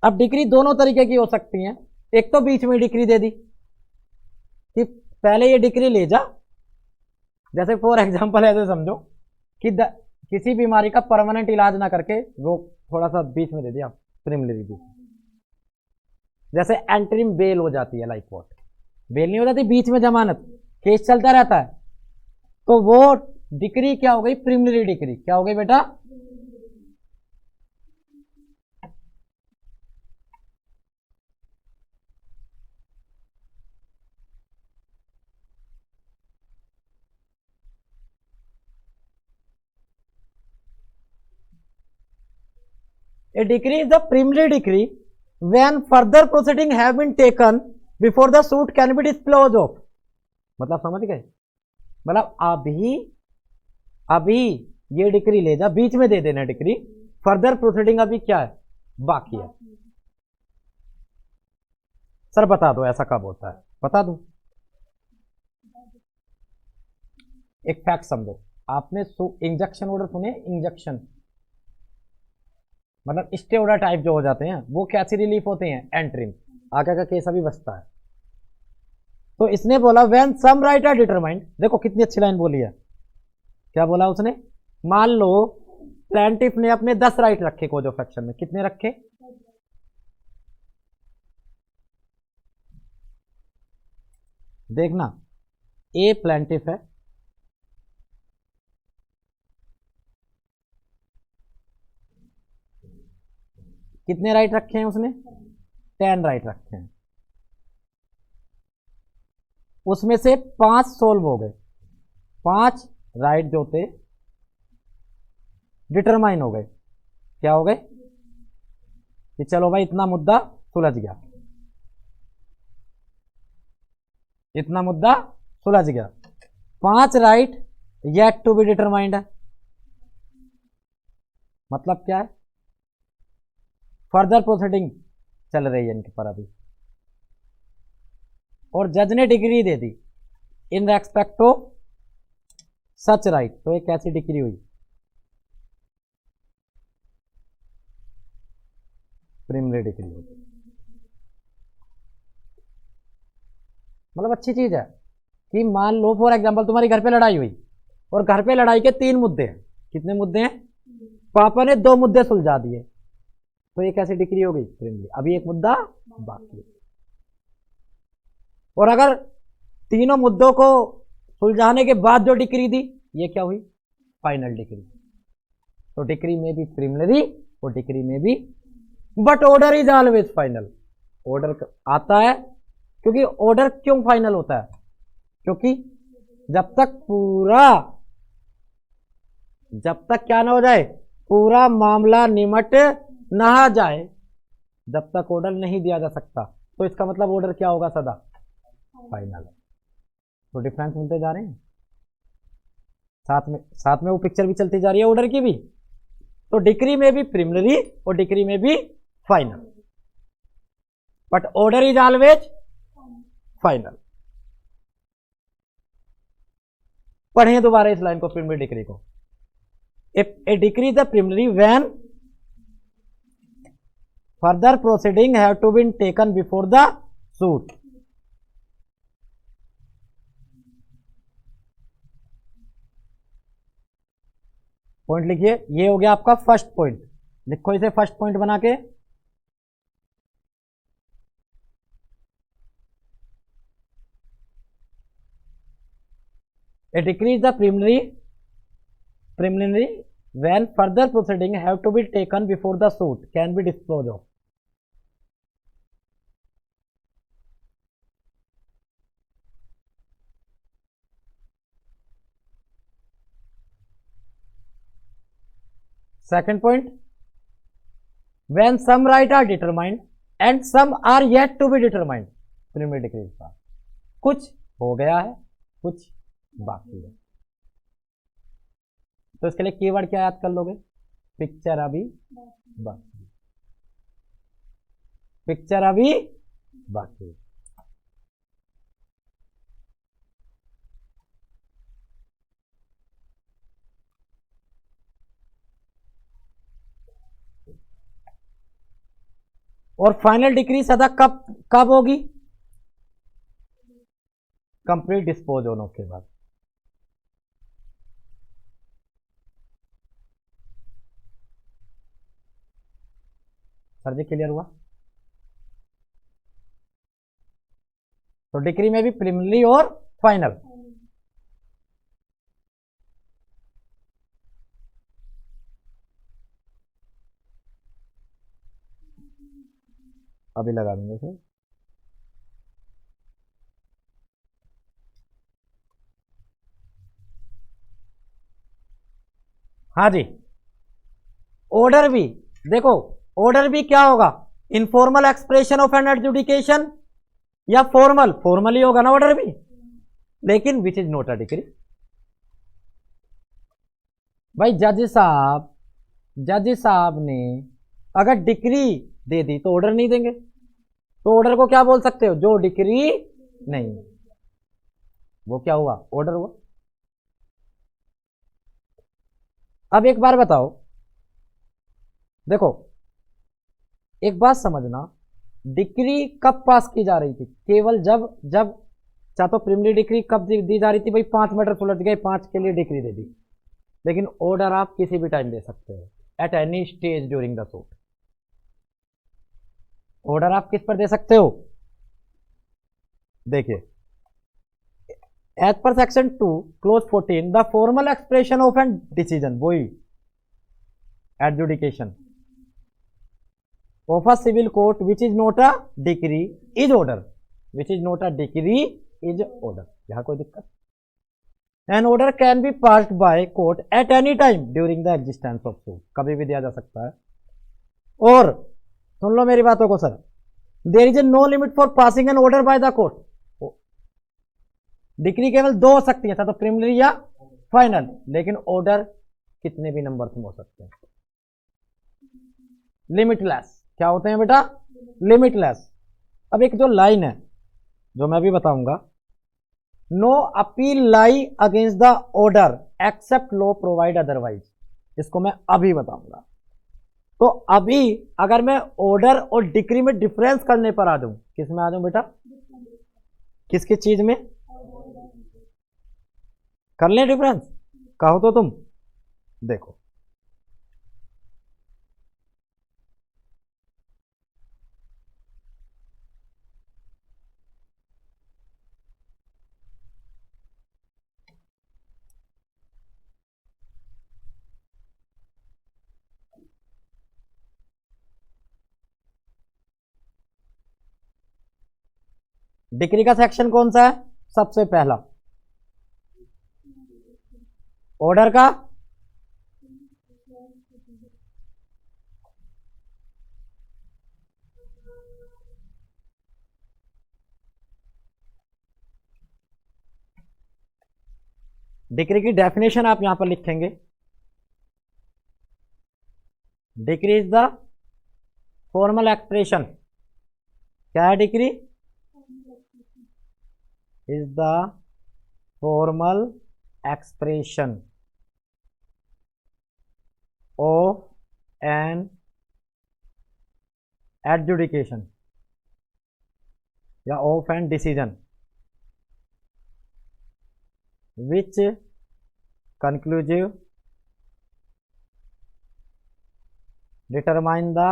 अब डिग्री दोनों तरीके की हो सकती है। एक तो बीच में डिग्री दे दी कि पहले ये डिग्री ले जा, जैसे फॉर एग्जांपल ऐसे समझो कि किसी बीमारी का परमानेंट इलाज ना करके वो थोड़ा सा बीच में दे दिया, प्रिलिमिनरी भी। जैसे एंटरिम बेल हो जाती है, लाइक व्हाट, बेल नहीं हो जाती, बीच में जमानत, केस चलता रहता है, तो वो डिग्री क्या हो गई? Preliminary degree. क्या हो गई बेटा? A decree is the preliminary decree when further proceeding have been taken before the suit can be disposed of। मतलब समझ गए? मतलब अभी ये डिक्री ले जा, बीच में दे देना डिक्री, फर्दर प्रोसीडिंग अभी क्या है? बाकी है। सर बता दो ऐसा कब होता है? बता दो, एक फैक्ट समझो। आपने इंजेक्शन ऑर्डर सुने? इंजेक्शन मतलब स्टे ऑर्डर टाइप जो हो जाते हैं, वो कैसी रिलीफ होते हैं? एंट्रिम। आगे का केस अभी बचता है। तो इसने बोला when some right are determined, देखो कितनी अच्छी लाइन बोली है। क्या बोला उसने? मान लो प्लेंटिफ ने अपने 10 राइट रखे कोज ऑफ एक्शन में, कितने रखे? देखना, ए प्लेंटिफ है, कितने राइट रखे हैं उसने? 10 राइट रखे हैं। उसमें से 5 सोल्व हो गए, 5 राइट जो थे डिटरमाइन हो गए। क्या हो गए? कि चलो भाई इतना मुद्दा सुलझ गया, इतना मुद्दा सुलझ गया। 5 right yet to be determined है, मतलब क्या है? फर्दर प्रोसीडिंग चल रही है इनके पर अभी, और जज ने degree they the in respect of such right. तो एक कैसी डिग्री हुई? प्रीलिमिनरी डिग्री होगी। मतलब अच्छी चीज है कि मान लो फॉर एग्जांपल तुम्हारी घर पे लड़ाई हुई, और घर पे लड़ाई के 3 मुद्दे हैं। कितने मुद्दे हैं? पापा ने 2 मुद्दे सुलझा दिए, तो ये कैसी डिग्री हो गई? प्रीलिमिनरी। अभी एक मुद्दा बाकी है। और अगर तीनों मुद्दों को सुलझाने के बाद जो डिग्री दी, ये क्या हुई? Final decree. तो डिग्री में भी प्रीलिमिनरी और डिग्री में भी, but order is always final. Order आता है, क्योंकि ऑर्डर क्यों फाइनल होता है? क्योंकि जब तक क्या ना हो जाए, पूरा मामला निमट ना जाए, जब तक ऑर्डर नहीं दिया जा सकता। तो इसका मतलब ऑर्डर क्या होगा? सदा फाइनल। तो डिफरेंस मिलते जा रहे हैं, साथ में वो पिक्चर भी चलती जा रही है ऑर्डर की भी। तो डिग्री में भी प्रीलिमिनरी और डिग्री में भी final, but order is always final. पढ़ें दोबारा इस लाइन को, प्रीलिमिनरी डिग्री को। A decree is the preliminary when further proceeding have to been taken before the suit. Point लिखिए, ये हो गया आपका फर्स्ट पॉइंट। लिखो इसे फर्स्ट पॉइंट बना के। A decree is the preliminary when further proceeding have to be taken before the suit can be disposed of। Second point, when some right are determined and some are yet to be determined। Preliminary degree का कुछ हो गया है, कुछ बाकी है। तो इसके लिए कीवर्ड क्या याद कर लोगे? पिक्चर अभी बाकी, पिक्चर अभी बाकी। और फाइनल डिग्री सदा कब होगी? कंप्लीट डिस्पोज होने के बाद। सर जी क्लियर हुआ? तो डिग्री में भी प्रीलिमिनरी और फाइनल। अभी लगा देंगे इसे। हाँ जी, ऑर्डर भी देखो, ऑर्डर भी क्या होगा? Informal expression of an adjudication, या फॉर्मल ही होगा ना ऑर्डर भी, लेकिन which is not a decree. भाई जज साहब ने अगर डिग्री दे दी तो ऑर्डर नहीं देंगे, तो ऑर्डर को क्या बोल सकते हो? जो डिग्री नहीं, वो क्या हुआ? ऑर्डर हुआ। अब एक बार बताओ, देखो एक बात समझना, डिग्री कब पास की जा रही थी? केवल जब चाहे तो प्रीलिमिनरी डिग्री कब दी जा रही थी? भाई 5 मैटर सुलझ गए, 5 के लिए डिग्री दे दी। लेकिन ऑर्डर आप किसी भी टाइम दे सकते हो, at any stage during the suit. Order आप किस पर दे सकते हो, देखिए, as per section 2 clause 14 the formal expression of an decision, वही adjudication of a civil court which is not a decree is order, which is not a decree is order. यहां कोई दिक्कत, an order can be passed by court at any time during the existence of suit, कभी भी दिया जा सकता है। और सुन लो मेरी बातों को sir, there is a no limit for passing an order by the court, decree केवल दो हो सकती है, तो प्रिलिमिनरी या फाइनल, लेकिन ऑर्डर कितने भी नंबर में हो सकते हैं, लिमिटलेस। क्या होते हैं बेटा, लिमिटलेस। अब एक जो लाइन है जो मैं भी बताऊंगा, no appeal lie against the order except law provide otherwise, इसको मैं अभी बताऊंगा। तो अभी अगर मैं ऑर्डर और डिक्री में डिफरेंस करने पर आ जाऊं, किस में आ जाऊं बेटा, किस किस चीज में कर ले डिफरेंस, कहो तो तुम देखो। डिक्री का सेक्शन कौन सा है, सबसे पहला। ऑर्डर का डिक्री की डेफिनेशन आप यहां पर लिखेंगे, decree is the formal expression, क्या है decree, is the formal expression of an adjudication या of an decision which conclusive determine the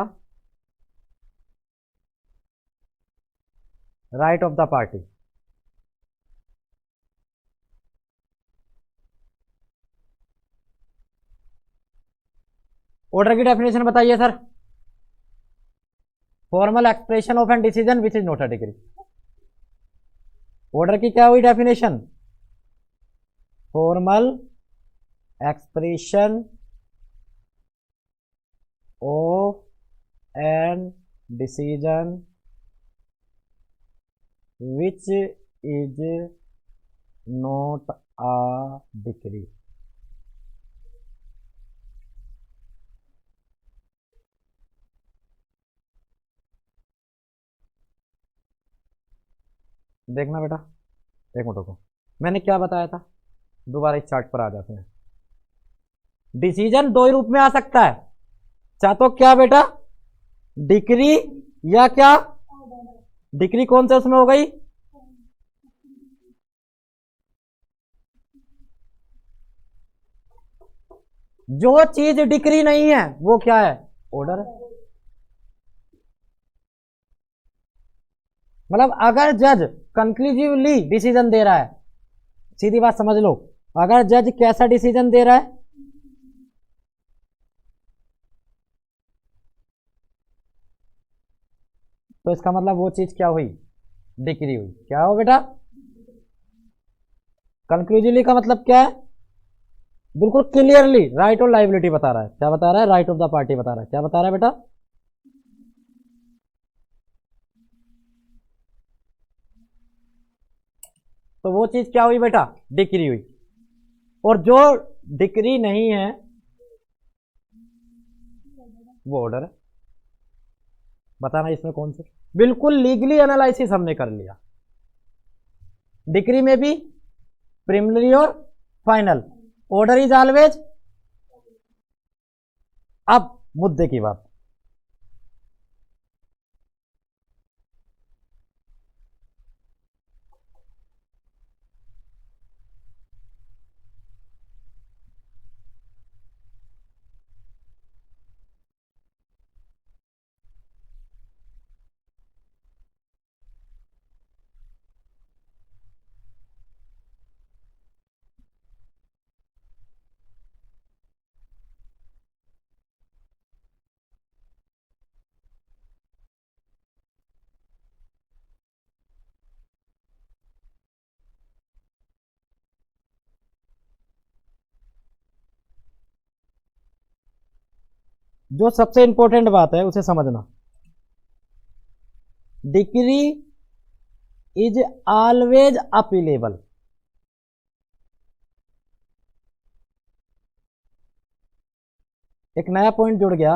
right of the party. Order की डेफिनेशन बताइए sir, formal expression of an decision which is not a decree. Order की क्या हुई definition, formal expression of an decision which is not a decree. देखना बेटा, एक minute रुको, मैंने क्या बताया था, दोबारा इस चार्ट पर आ जाते हैं। डिसीजन दो ही रूप में आ सकता है, चाहे तो क्या बेटा, डिक्री या क्या, डिक्री कौन से उसमें हो गई, जो चीज डिक्री नहीं है वो क्या है, ऑर्डर है। मतलब अगर जज कंक्लूसिवली डिसीजन दे रहा है, सीधी बात समझ लो, अगर जज कैसा डिसीजन दे रहा है, तो इसका मतलब वो चीज क्या हुई, डिक्री हुई। क्या हो बेटा, कंक्लूसिवली का मतलब क्या है, बिल्कुल क्लियरली राइट और लाइबिलिटी बता रहा है। क्या बता रहा है, राइट ऑफ द पार्टी बता रहा है। क्या बता रहा है बेटा, तो वो चीज क्या हुई बेटा, डिक्री हुई। और जो डिक्री नहीं है वो ऑर्डर है। बताना इसमें कौन से, बिल्कुल लीगली एनालिसिस हमने कर लिया, डिक्री में भी प्रिलिमिनरी और फाइनल, ऑर्डर इज ऑलवेज। अब मुद्दे की बात, जो सबसे इंपॉर्टेंट बात है उसे समझना, डिक्री इज ऑलवेज अपीलेबल। एक नया पॉइंट जुड़ गया,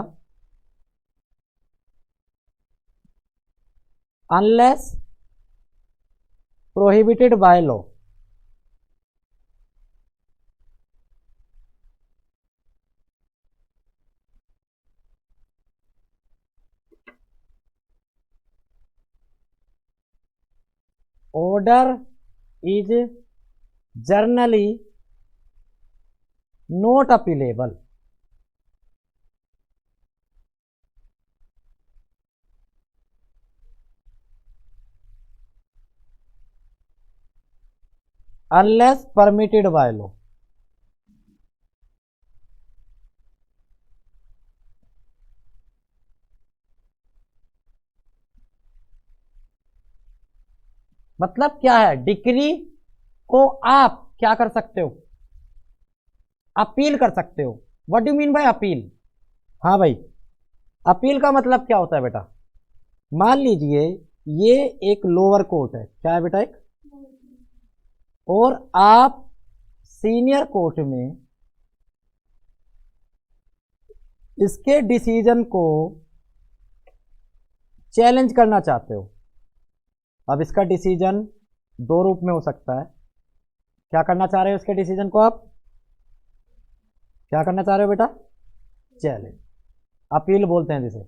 unless prohibited by law. order is generally not appealable। unless permitted by law। मतलब क्या है, डिक्री को आप क्या कर सकते हो, अपील कर सकते हो। What do mean by appeal? हाँ भाई, अपील का मतलब क्या होता है बेटा, मान लीजिए ये एक लोअर कोर्ट है, क्या है बेटा एक, और आप सीनियर कोर्ट में इसके डिसीजन को चैलेंज करना चाहते हो। अब इसका डिसीजन दो रूप में हो सकता है। क्या करना चाह रहे हो इसके डिसीजन को आप, क्या करना चाह रहे हो बेटा, चैलेंज। अपील बोलते हैं जिसे,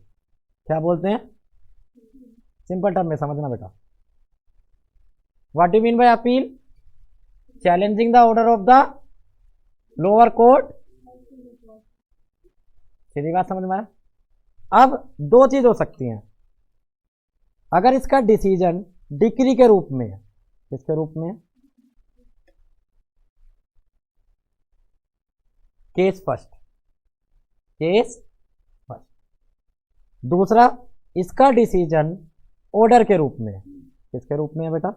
क्या बोलते हैं, सिंपल टर्म में समझना बेटा। What do mean by appeal? Challenging the order of the lower court. सीधी बात समझ में आया। अब दो चीज हो सकती हैं, अगर इसका डिसीजन डिक्री के रूप में है, किसके रूप में, केस फर्स्ट, केस फर्स्ट। दूसरा, इसका डिसीजन ऑर्डर के रूप में है, किसके रूप में है बेटा,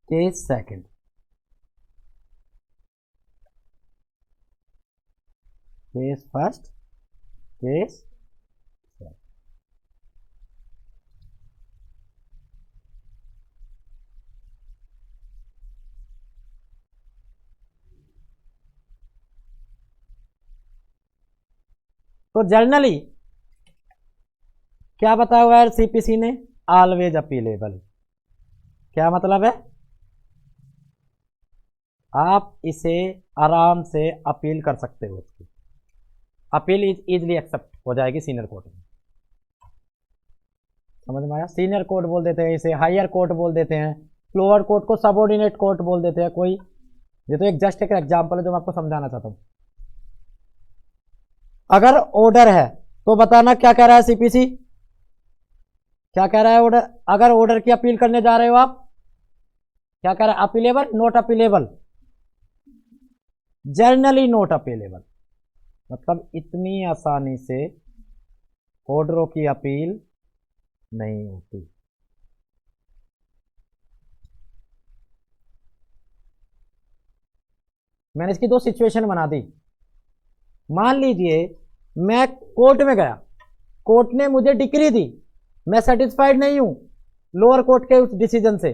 case second. Case first, case second. तो जनरली क्या बताया हुआ है सीपीसी ने, ऑलवेज अपीलेबल। क्या मतलब है, आप इसे आराम से अपील कर सकते हो, उसकी अपील इजीली एक्सेप्ट हो जाएगी सीनियर कोर्ट में। समझ में आया? सीनियर कोर्ट बोल देते हैं इसे, हायर कोर्ट बोल देते हैं, लोअर कोर्ट को सबऑर्डिनेट कोर्ट बोल देते हैं कोई। ये तो एक जस्ट एक एग्जांपल है जो मैं आपको समझाना चाहता हूं। अगर ऑर्डर है तो बताना क्या कह रहा है सीपीसी, क्या कह रहा है ऑर्डर। अगर ऑर्डर की अपील करने जा रहे हो आप, क्या कह रहा है, appealable, not appealable, generally not appealable. मतलब इतनी आसानी से ऑर्डरों की अपील नहीं होती। मैंने इसकी दो सिचुएशन बना दी। मान लीजिए मैं कोर्ट में गया, कोर्ट ने मुझे डिक्री दी, मैं सेटिस्फाइड नहीं हूं लोअर कोर्ट के उस डिसीजन से,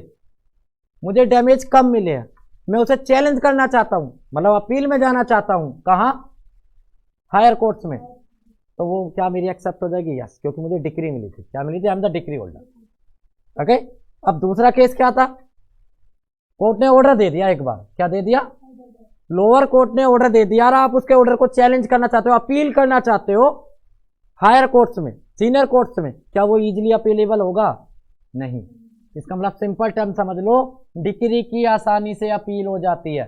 मुझे डैमेज कम मिले हैं, मैं उसे चैलेंज करना चाहता हूं, मतलब अपील में जाना चाहता हूं, कहां, हायर कोर्ट्स में। तो वो क्या मेरी एक्सेप्ट हो जाएगी? यस, क्योंकि मुझे डिक्री मिली थी। क्या मिली थी? I am the decree holder. Okay. अब दूसरा केस क्या था, कोर्ट ने ऑर्डर दे दिया एक बार, क्या दे दिया, लोअर कोर्ट ने ऑर्डर दे दिया और आप उसके ऑर्डर को चैलेंज करना चाहते हो, अपील करना चाहते हो हायर कोर्ट्स में, सीनियर कोर्ट्स में। क्या वो इजीली अपीलेबल होगा? नहीं। इसका मतलब सिंपल टर्म समझ लो, डिक्री की आसानी से अपील हो जाती है,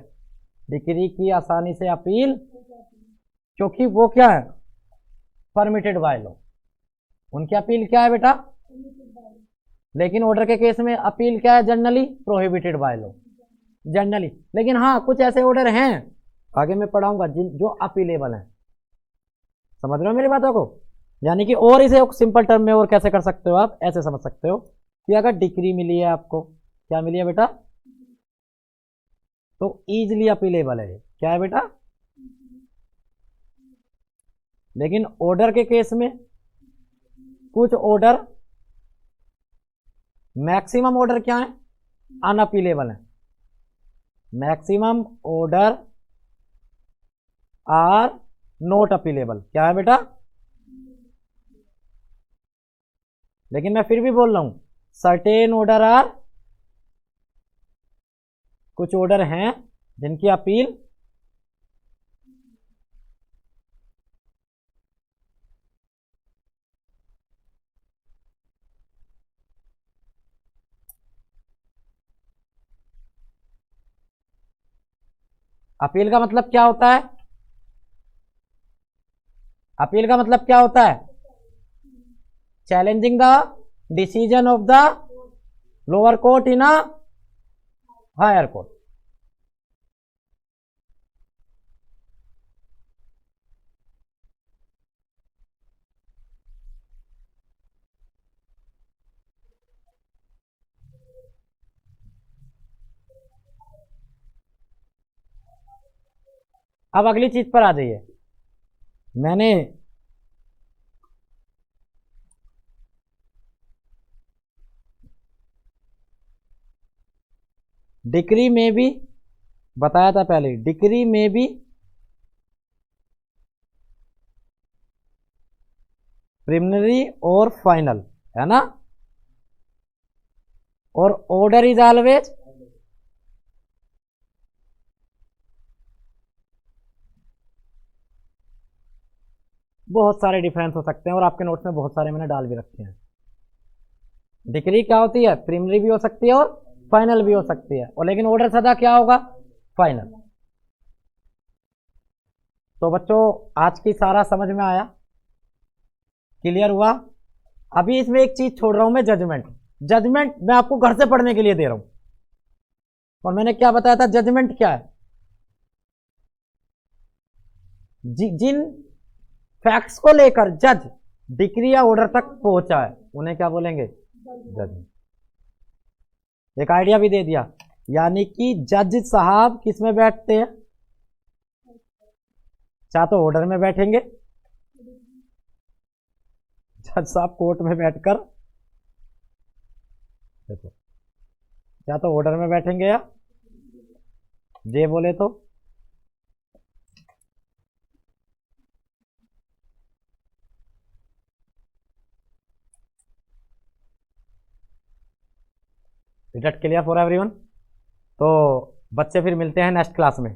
डिक्री की आसानी से अपील, क्योंकि वो क्या है, परमिटेड बाय लॉ। उनकी अपील क्या है बेटा, लेकिन ऑर्डर के केस में अपील क्या है, generally prohibited by law, generally. लेकिन हाँ, कुछ ऐसे ऑर्डर हैं, आगे मैं पढ़ाऊंगा, जिन जो अपीलेबल हैं। समझ रहे हो मेरी बातों को? यानी कि और इसे सिंपल टर्म में और कैसे कर सकते हो आप, ऐसे समझ सकते हो कि अगर डिक्री मिली है आपको, क्या मिली है बेटा, तो इजीली अपीलेबल है। क्या है बेटा, लेकिन ऑर्डर के केस में कुछ ऑर्डर, मैक्सिमम ऑर्डर क्या है, अनअपीलेबल है। Maximum order are not appealable, क्या है बेटा? लेकिन मैं फिर भी बोल रहा हूं, सर्टेन ऑर्डर आर, कुछ ऑर्डर हैं जिनकी अपील अपील का मतलब क्या होता है? अपील का मतलब क्या होता है? Challenging the decision of the lower court in a higher court. अब अगली चीज पर आ जाइए। मैंने डिक्री में भी बताया था पहले, डिक्री में भी प्रिलिमिनरी और फाइनल, है ना? और ऑर्डर इज ऑलवेज बहुत सारे डिफरेंस हो सकते हैं और आपके नोट्स में बहुत सारे मैंने डाल भी रखे हैं। डिक्री क्या होती है? प्रिलिमिनरी भी हो सकती है और फाइनल भी हो सकती है, और लेकिन ऑर्डर सदा क्या होगा? फाइनल। तो बच्चों आज की सारा समझ में आया, क्लियर हुआ? अभी इसमें एक चीज छोड़ रहा हूं मैं, जजमेंट। जजमेंट मैं आपको घर से पढ़ने के लिए दे रहा हूं, और मैंने क्या बताया था, जजमेंट क्या है? जिन फैक्ट्स को लेकर जज डिक्री या ऑर्डर तक पहुंचा है उन्हें क्या बोलेंगे? जजमेंट। एक आइडिया भी दे दिया, यानी कि जज साहब किस में बैठते हैं? चाहे तो ऑर्डर में बैठेंगे, जज साहब कोर्ट में बैठकर, देखो, चाहे तो ऑर्डर में बैठेंगे या जे बोले तो इट क्लियर फॉर एवरीवन? तो बच्चे फिर मिलते हैं नेक्स्ट क्लास में।